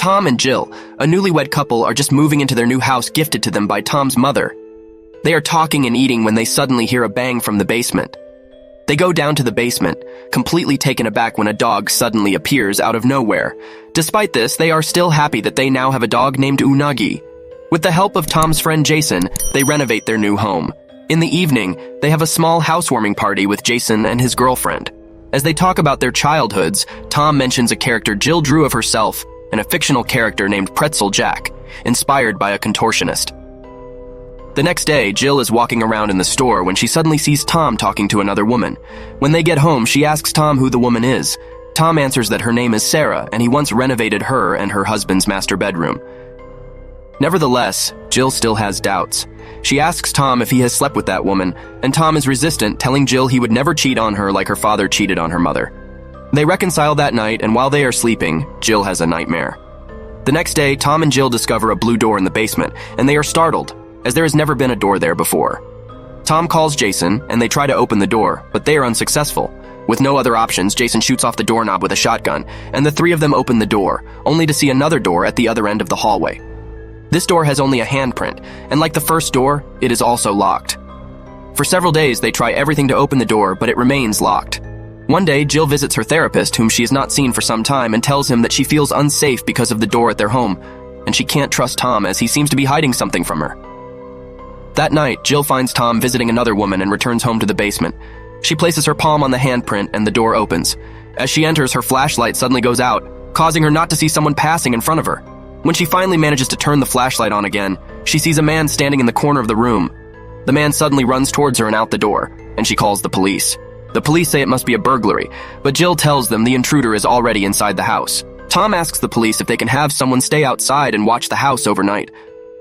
Tom and Jill, a newlywed couple, are just moving into their new house gifted to them by Tom's mother. They are talking and eating when they suddenly hear a bang from the basement. They go down to the basement, completely taken aback when a dog suddenly appears out of nowhere. Despite this, they are still happy that they now have a dog named Unagi. With the help of Tom's friend Jason, they renovate their new home. In the evening, they have a small housewarming party with Jason and his girlfriend. As they talk about their childhoods, Tom mentions a character Jill drew of herself and a fictional character named Pretzel Jack, inspired by a contortionist. The next day, Jill is walking around in the store when she suddenly sees Tom talking to another woman. When they get home, she asks Tom who the woman is. Tom answers that her name is Sarah, and he once renovated her and her husband's master bedroom. Nevertheless, Jill still has doubts. She asks Tom if he has slept with that woman, and Tom is resistant, telling Jill he would never cheat on her like her father cheated on her mother. They reconcile that night, and while they are sleeping, Jill has a nightmare. The next day, Tom and Jill discover a blue door in the basement, and they are startled, as there has never been a door there before. Tom calls Jason, and they try to open the door, but they are unsuccessful. With no other options, Jason shoots off the doorknob with a shotgun, and the three of them open the door, only to see another door at the other end of the hallway. This door has only a handprint, and like the first door, it is also locked. For several days, they try everything to open the door, but it remains locked. One day, Jill visits her therapist, whom she has not seen for some time, and tells him that she feels unsafe because of the door at their home, and she can't trust Tom as he seems to be hiding something from her. That night, Jill finds Tom visiting another woman and returns home to the basement. She places her palm on the handprint and the door opens. As she enters, her flashlight suddenly goes out, causing her not to see someone passing in front of her. When she finally manages to turn the flashlight on again, she sees a man standing in the corner of the room. The man suddenly runs towards her and out the door, and she calls the police. The police say it must be a burglary, but Jill tells them the intruder is already inside the house. Tom asks the police if they can have someone stay outside and watch the house overnight.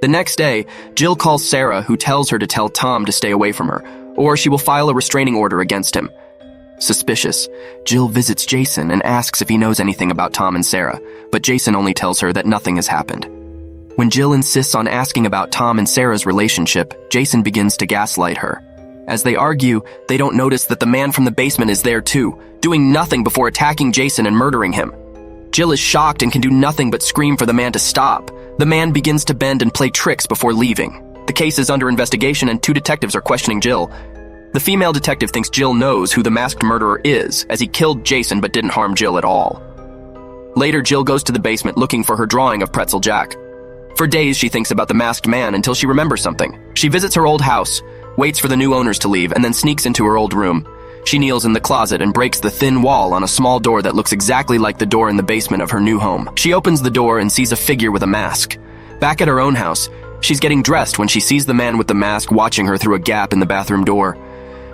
The next day, Jill calls Sarah, who tells her to tell Tom to stay away from her, or she will file a restraining order against him. Suspicious, Jill visits Jason and asks if he knows anything about Tom and Sarah, but Jason only tells her that nothing has happened. When Jill insists on asking about Tom and Sarah's relationship, Jason begins to gaslight her. As they argue, they don't notice that the man from the basement is there too, doing nothing before attacking Jason and murdering him. Jill is shocked and can do nothing but scream for the man to stop. The man begins to bend and play tricks before leaving. The case is under investigation and 2 detectives are questioning Jill. The female detective thinks Jill knows who the masked murderer is, as he killed Jason but didn't harm Jill at all. Later, Jill goes to the basement looking for her drawing of Pretzel Jack. For days, she thinks about the masked man until she remembers something. She visits her old house, waits for the new owners to leave, and then sneaks into her old room. She kneels in the closet and breaks the thin wall on a small door that looks exactly like the door in the basement of her new home. She opens the door and sees a figure with a mask. Back at her own house, she's getting dressed when she sees the man with the mask watching her through a gap in the bathroom door.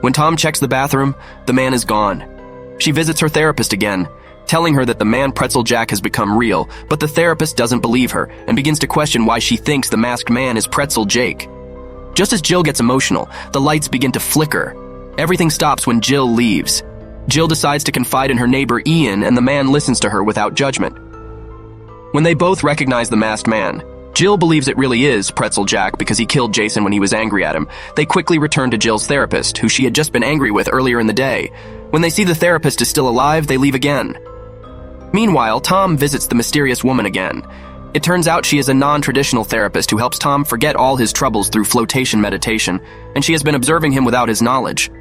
When Tom checks the bathroom, the man is gone. She visits her therapist again, telling her that the man Pretzel Jack has become real, but the therapist doesn't believe her and begins to question why she thinks the masked man is Pretzel Jake. Just as Jill gets emotional, the lights begin to flicker. Everything stops when Jill leaves. Jill decides to confide in her neighbor Ian, and the man listens to her without judgment. When they both recognize the masked man, Jill believes it really is Pretzel Jack because he killed Jason when he was angry at him. They quickly return to Jill's therapist, who she had just been angry with earlier in the day. When they see the therapist is still alive, they leave again. Meanwhile, Tom visits the mysterious woman again. It turns out she is a non-traditional therapist who helps Tom forget all his troubles through flotation meditation, and she has been observing him without his knowledge.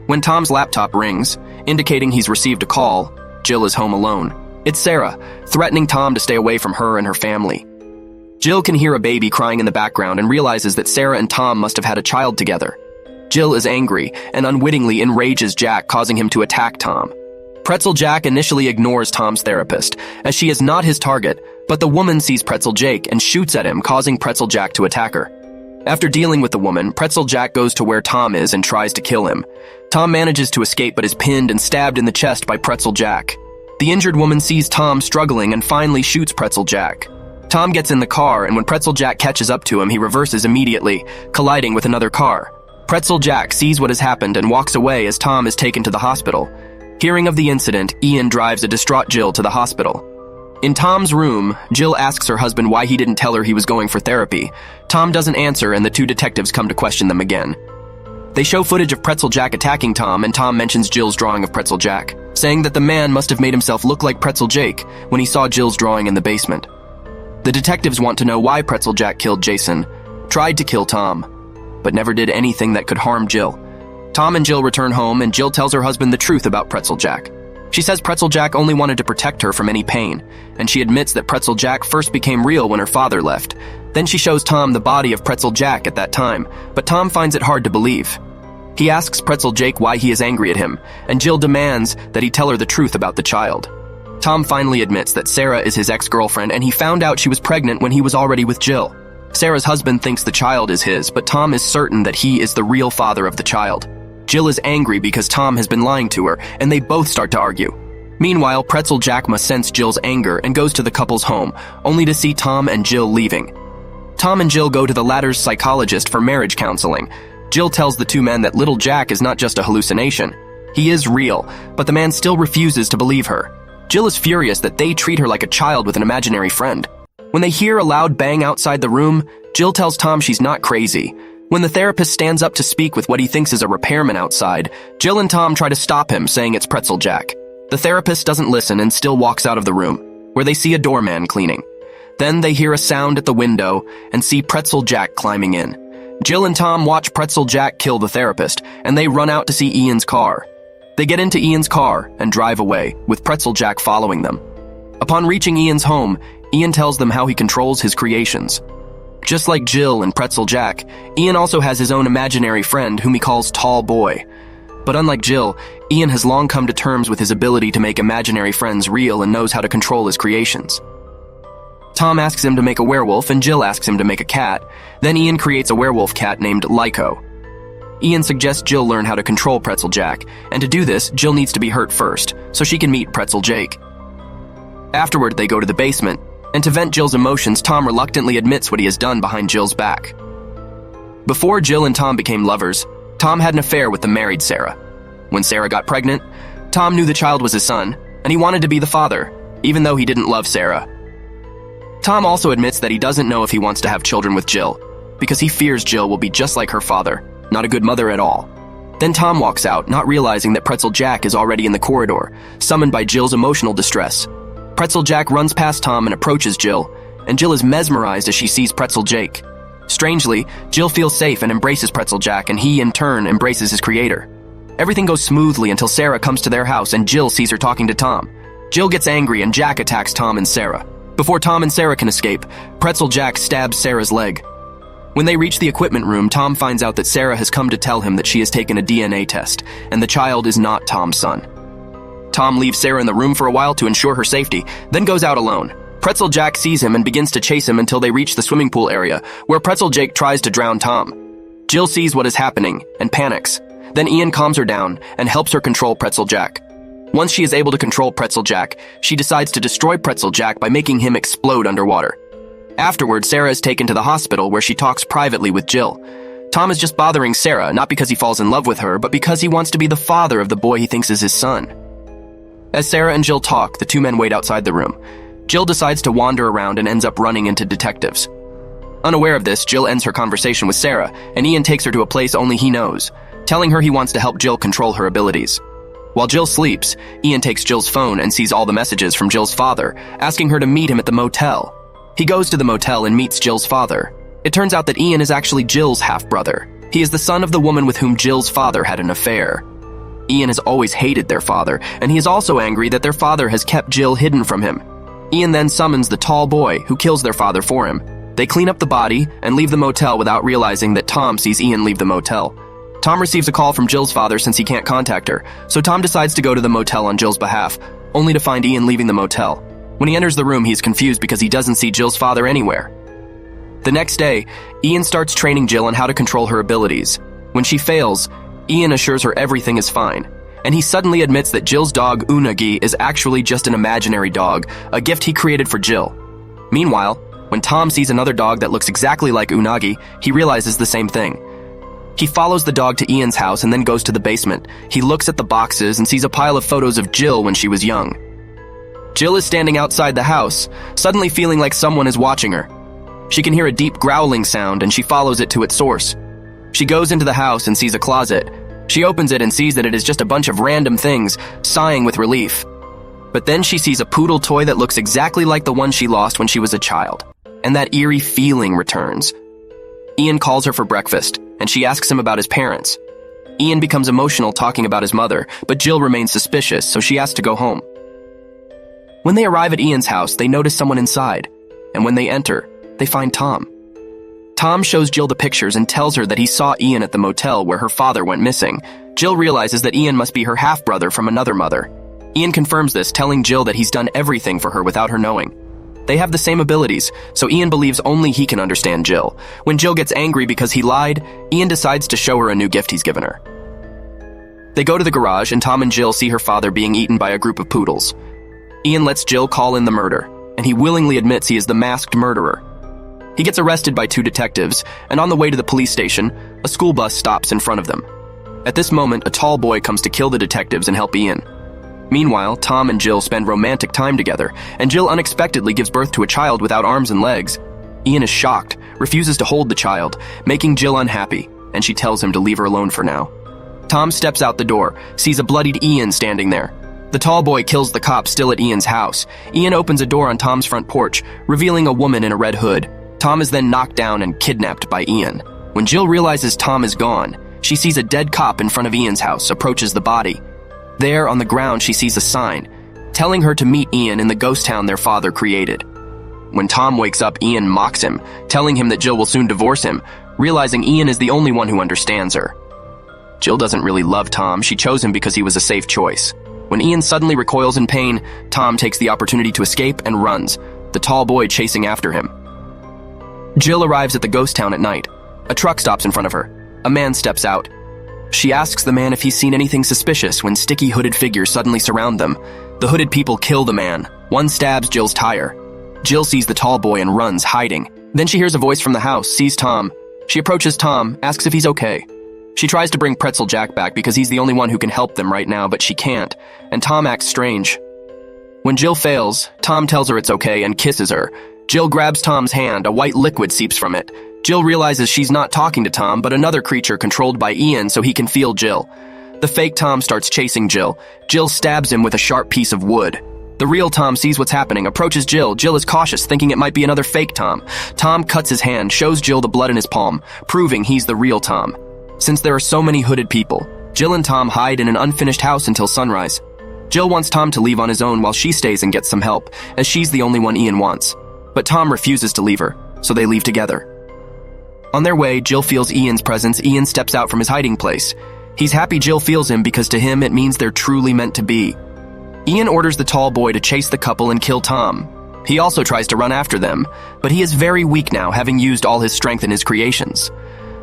When Tom's laptop rings, indicating he's received a call, Jill is home alone. It's Sarah, threatening Tom to stay away from her and her family. Jill can hear a baby crying in the background and realizes that Sarah and Tom must have had a child together. Jill is angry and unwittingly enrages Jack, causing him to attack Tom. Pretzel Jack initially ignores Tom's therapist, as she is not his target, but the woman sees Pretzel Jake and shoots at him, causing Pretzel Jack to attack her. After dealing with the woman, Pretzel Jack goes to where Tom is and tries to kill him. Tom manages to escape but is pinned and stabbed in the chest by Pretzel Jack. The injured woman sees Tom struggling and finally shoots Pretzel Jack. Tom gets in the car, and when Pretzel Jack catches up to him, he reverses immediately, colliding with another car. Pretzel Jack sees what has happened and walks away as Tom is taken to the hospital. Hearing of the incident, Ian drives a distraught Jill to the hospital. In Tom's room, Jill asks her husband why he didn't tell her he was going for therapy. Tom doesn't answer, and the 2 detectives come to question them again. They show footage of Pretzel Jack attacking Tom, and Tom mentions Jill's drawing of Pretzel Jack, saying that the man must have made himself look like Pretzel Jake when he saw Jill's drawing in the basement. The detectives want to know why Pretzel Jack killed Jason, tried to kill Tom, but never did anything that could harm Jill. Tom and Jill return home, and Jill tells her husband the truth about Pretzel Jack. She says Pretzel Jack only wanted to protect her from any pain, and she admits that Pretzel Jack first became real when her father left. Then she shows Tom the body of Pretzel Jack at that time, but Tom finds it hard to believe. He asks Pretzel Jake why he is angry at him, and Jill demands that he tell her the truth about the child. Tom finally admits that Sarah is his ex-girlfriend, and he found out she was pregnant when he was already with Jill. Sarah's husband thinks the child is his, but Tom is certain that he is the real father of the child. Jill is angry because Tom has been lying to her, and they both start to argue. Meanwhile, Pretzel Jack must sense Jill's anger and goes to the couple's home, only to see Tom and Jill leaving. Tom and Jill go to the latter's psychologist for marriage counseling. Jill tells the two men that little Jack is not just a hallucination. He is real, but the man still refuses to believe her. Jill is furious that they treat her like a child with an imaginary friend. When they hear a loud bang outside the room, Jill tells Tom she's not crazy. When the therapist stands up to speak with what he thinks is a repairman outside, Jill and Tom try to stop him, saying it's Pretzel Jack. The therapist doesn't listen and still walks out of the room, where they see a doorman cleaning. Then they hear a sound at the window and see Pretzel Jack climbing in. Jill and Tom watch Pretzel Jack kill the therapist, and they run out to see Ian's car. They get into Ian's car and drive away, with Pretzel Jack following them. Upon reaching Ian's home, Ian tells them how he controls his creations. Just like Jill and Pretzel Jack, Ian also has his own imaginary friend whom he calls Tall Boy. But unlike Jill, Ian has long come to terms with his ability to make imaginary friends real and knows how to control his creations. Tom asks him to make a werewolf, and Jill asks him to make a cat. Then Ian creates a werewolf cat named Lyco. Ian suggests Jill learn how to control Pretzel Jack, and to do this, Jill needs to be hurt first, so she can meet Pretzel Jake. Afterward, they go to the basement, and to vent Jill's emotions, Tom reluctantly admits what he has done behind Jill's back. Before Jill and Tom became lovers, Tom had an affair with the married Sarah. When Sarah got pregnant, Tom knew the child was his son, and he wanted to be the father, even though he didn't love Sarah. Tom also admits that he doesn't know if he wants to have children with Jill, because he fears Jill will be just like her father, not a good mother at all. Then Tom walks out, not realizing that Pretzel Jack is already in the corridor, summoned by Jill's emotional distress. Pretzel Jack runs past Tom and approaches Jill, and Jill is mesmerized as she sees Pretzel Jake. Strangely, Jill feels safe and embraces Pretzel Jack, and he, in turn, embraces his creator. Everything goes smoothly until Sarah comes to their house and Jill sees her talking to Tom. Jill gets angry and Jack attacks Tom and Sarah. Before Tom and Sarah can escape, Pretzel Jack stabs Sarah's leg. When they reach the equipment room, Tom finds out that Sarah has come to tell him that she has taken a DNA test, and the child is not Tom's son. Tom leaves Sarah in the room for a while to ensure her safety, then goes out alone. Pretzel Jack sees him and begins to chase him until they reach the swimming pool area, where Pretzel Jake tries to drown Tom. Jill sees what is happening and panics. Then Ian calms her down and helps her control Pretzel Jack. Once she is able to control Pretzel Jack, she decides to destroy Pretzel Jack by making him explode underwater. Afterward, Sarah is taken to the hospital where she talks privately with Jill. Tom is just bothering Sarah, not because he falls in love with her, but because he wants to be the father of the boy he thinks is his son. As Sarah and Jill talk, the two men wait outside the room. Jill decides to wander around and ends up running into detectives. Unaware of this, Jill ends her conversation with Sarah, and Ian takes her to a place only he knows, telling her he wants to help Jill control her abilities. While Jill sleeps, Ian takes Jill's phone and sees all the messages from Jill's father, asking her to meet him at the motel. He goes to the motel and meets Jill's father. It turns out that Ian is actually Jill's half-brother. He is the son of the woman with whom Jill's father had an affair. Ian has always hated their father, and he is also angry that their father has kept Jill hidden from him. Ian then summons the tall boy, who kills their father for him. They clean up the body and leave the motel without realizing that Tom sees Ian leave the motel. Tom receives a call from Jill's father since he can't contact her, so Tom decides to go to the motel on Jill's behalf, only to find Ian leaving the motel. When he enters the room, he's confused because he doesn't see Jill's father anywhere. The next day, Ian starts training Jill on how to control her abilities. When she fails, Ian assures her everything is fine, and he suddenly admits that Jill's dog, Unagi, is actually just an imaginary dog, a gift he created for Jill. Meanwhile, when Tom sees another dog that looks exactly like Unagi, he realizes the same thing. He follows the dog to Ian's house and then goes to the basement. He looks at the boxes and sees a pile of photos of Jill when she was young. Jill is standing outside the house, suddenly feeling like someone is watching her. She can hear a deep growling sound and she follows it to its source. She goes into the house and sees a closet. She opens it and sees that it is just a bunch of random things, sighing with relief. But then she sees a poodle toy that looks exactly like the one she lost when she was a child. and that eerie feeling returns. Ian calls her for breakfast, and she asks him about his parents. Ian becomes emotional talking about his mother, but Jill remains suspicious, so she asks to go home. When they arrive at Ian's house, they notice someone inside, and when they enter, they find Tom. Tom shows Jill the pictures and tells her that he saw Ian at the motel where her father went missing. Jill realizes that Ian must be her half-brother from another mother. Ian confirms this, telling Jill that he's done everything for her without her knowing. They have the same abilities, so Ian believes only he can understand Jill. When Jill gets angry because he lied, Ian decides to show her a new gift he's given her. They go to the garage, and Tom and Jill see her father being eaten by a group of poodles. Ian lets Jill call in the murder, and he willingly admits he is the masked murderer. He gets arrested by 2 detectives, and on the way to the police station, a school bus stops in front of them. At this moment, a tall boy comes to kill the detectives and help Ian. Meanwhile, Tom and Jill spend romantic time together, and Jill unexpectedly gives birth to a child without arms and legs. Ian is shocked, refuses to hold the child, making Jill unhappy, and she tells him to leave her alone for now. Tom steps out the door, sees a bloodied Ian standing there. The tall boy kills the cop still at Ian's house. Ian opens a door on Tom's front porch, revealing a woman in a red hood. Tom is then knocked down and kidnapped by Ian. When Jill realizes Tom is gone, she sees a dead cop in front of Ian's house, approaches the body. There, on the ground, she sees a sign, telling her to meet Ian in the ghost town their father created. When Tom wakes up, Ian mocks him, telling him that Jill will soon divorce him, realizing Ian is the only one who understands her. Jill doesn't really love Tom, she chose him because he was a safe choice. When Ian suddenly recoils in pain, Tom takes the opportunity to escape and runs, the tall boy chasing after him. Jill arrives at the ghost town at night. A truck stops in front of her. A man steps out. She asks the man if he's seen anything suspicious when sticky hooded figures suddenly surround them. The hooded people kill the man. One stabs Jill's tire. Jill sees the tall boy and runs, hiding. Then she hears a voice from the house, sees Tom. She approaches Tom, asks if he's okay. She tries to bring Pretzel Jack back because he's the only one who can help them right now, but she can't, and Tom acts strange. When Jill fails, Tom tells her it's okay and kisses her. Jill grabs Tom's hand, a white liquid seeps from it. Jill realizes she's not talking to Tom, but another creature controlled by Ian so he can feel Jill. The fake Tom starts chasing Jill. Jill stabs him with a sharp piece of wood. The real Tom sees what's happening, approaches Jill. Jill is cautious, thinking it might be another fake Tom. Tom cuts his hand, shows Jill the blood in his palm, proving he's the real Tom. Since there are so many hooded people, Jill and Tom hide in an unfinished house until sunrise. Jill wants Tom to leave on his own while she stays and gets some help, as she's the only one Ian wants. But Tom refuses to leave her, so they leave together. On their way, Jill feels Ian's presence. Ian steps out from his hiding place. He's happy Jill feels him because to him it means they're truly meant to be. Ian orders the tall boy to chase the couple and kill Tom. He also tries to run after them, but he is very weak now, having used all his strength in his creations.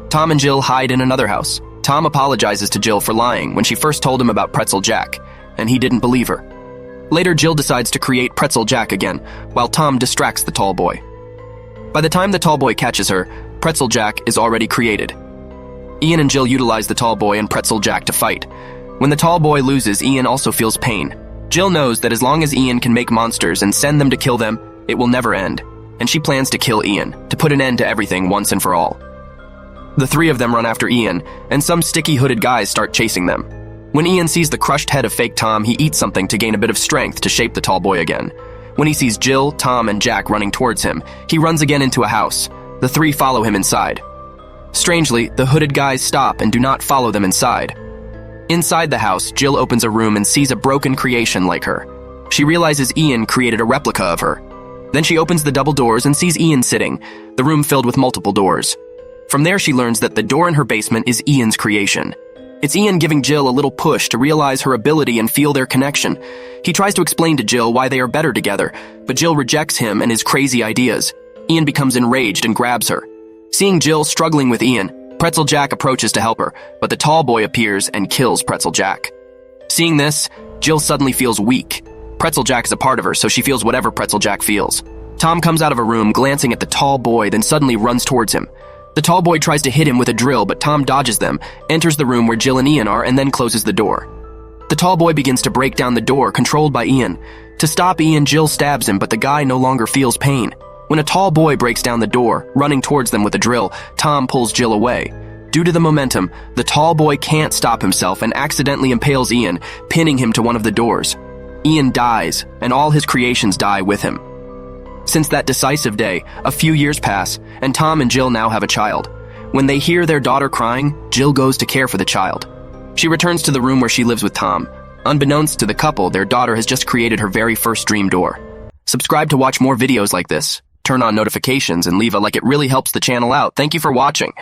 Tom and Jill hide in another house. Tom apologizes to Jill for lying when she first told him about Pretzel Jack, and he didn't believe her. Later, Jill decides to create Pretzel Jack again, while Tom distracts the tall boy. By the time the tall boy catches her, Pretzel Jack is already created. Ian and Jill utilize the tall boy and Pretzel Jack to fight. When the tall boy loses, Ian also feels pain. Jill knows that as long as Ian can make monsters and send them to kill them, it will never end, and she plans to kill Ian, to put an end to everything once and for all. The 3 of them run after Ian, and some sticky hooded guys start chasing them. When Ian sees the crushed head of fake Tom, he eats something to gain a bit of strength to shape the tall boy again. When he sees Jill, Tom, and Jack running towards him, he runs again into a house. The 3 follow him inside. Strangely, the hooded guys stop and do not follow them inside. Inside the house, Jill opens a room and sees a broken creation like her. She realizes Ian created a replica of her. Then she opens the double doors and sees Ian sitting, the room filled with multiple doors. From there, she learns that the door in her basement is Ian's creation. It's Ian giving Jill a little push to realize her ability and feel their connection. He tries to explain to Jill why they are better together, but Jill rejects him and his crazy ideas. Ian becomes enraged and grabs her. Seeing Jill struggling with Ian, Pretzel Jack approaches to help her, but the tall boy appears and kills Pretzel Jack. Seeing this, Jill suddenly feels weak. Pretzel Jack is a part of her, so she feels whatever Pretzel Jack feels. Tom comes out of a room, glancing at the tall boy, then suddenly runs towards him. The tall boy tries to hit him with a drill, but Tom dodges them, enters the room where Jill and Ian are, and then closes the door. The tall boy begins to break down the door, controlled by Ian. To stop Ian, Jill stabs him, but the guy no longer feels pain. When a tall boy breaks down the door, running towards them with a drill, Tom pulls Jill away. Due to the momentum, the tall boy can't stop himself and accidentally impales Ian, pinning him to one of the doors. Ian dies, and all his creations die with him. Since that decisive day, a few years pass, and Tom and Jill now have a child. When they hear their daughter crying, Jill goes to care for the child. She returns to the room where she lives with Tom. Unbeknownst to the couple, their daughter has just created her very first dream door. Subscribe to watch more videos like this. Turn on notifications and leave a like, it really helps the channel out. Thank you for watching.